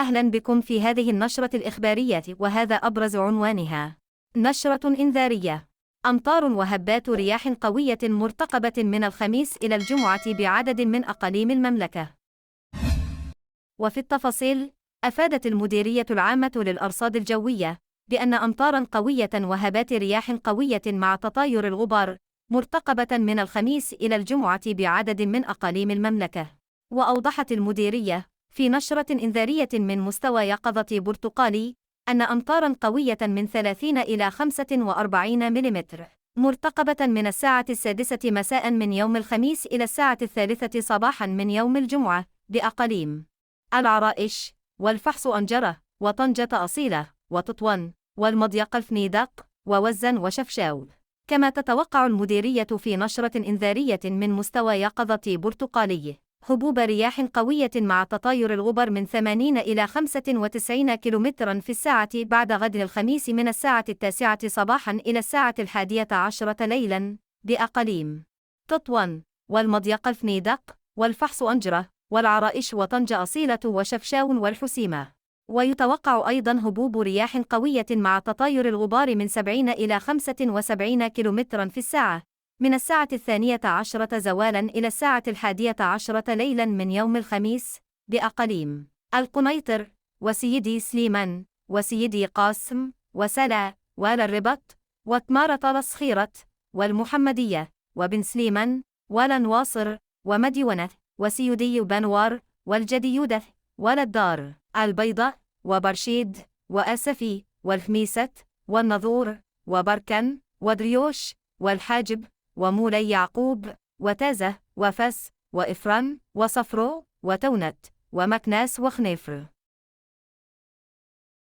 أهلا بكم في هذه النشرة الإخبارية، وهذا أبرز عنوانها. نشرة إنذارية: أمطار وهبات رياح قوية مرتقبة من الخميس إلى الجمعة بعدد من أقاليم المملكة. وفي التفاصيل، أفادت المديرية العامة للأرصاد الجوية بأن أمطارا قوية وهبات رياح قوية مع تطاير الغبار مرتقبة من الخميس إلى الجمعة بعدد من أقاليم المملكة. وأوضحت المديرية في نشرة إنذارية من مستوى يقظة برتقالي أن أمطارا قوية من 30 إلى 45 ملم مرتقبة من الساعة 6 مساء من يوم الخميس إلى الساعة 3 صباحا من يوم الجمعة بأقاليم العرائش، والفحص أنجرة، وطنجة أصيلة، وتطوان، والمضيق الفنيدق، ووزن وشفشاو. كما تتوقع المديرية في نشرة إنذارية من مستوى يقظة برتقالي هبوب رياح قوية مع تطاير الغبر من 80 إلى 95 كم في الساعة بعد غد الخميس من الساعة 9 صباحا إلى الساعة 11 ليلا بأقاليم تطوان، والمضيق الفنيدق، والفحص أنجرة، والعرائش، وطنجة أصيلة، وشفشاو، والحسيمة. ويتوقع أيضا هبوب رياح قوية مع تطاير الغبار من 70 إلى 75 كم في الساعة من الساعة 12 زوالا إلى الساعة 11 ليلا من يوم الخميس بأقاليم القنيطر، وسيدي سليمان، وسيدي قاسم، وسلا، والربط، وتمارة الصخيرة، والمحمدية، وبن سليمان، والنواصر، ومديونة، وسيدي بنوار، والجديودة، والدار البيضاء، وبرشيد، وأسفي، والخميسة، والنظور، وبركن، ودريوش، والحاجب، ومولي يعقوب، وتازة، وفس، وإفران، وصفرو، وتونت، ومكناس، وخنيفر.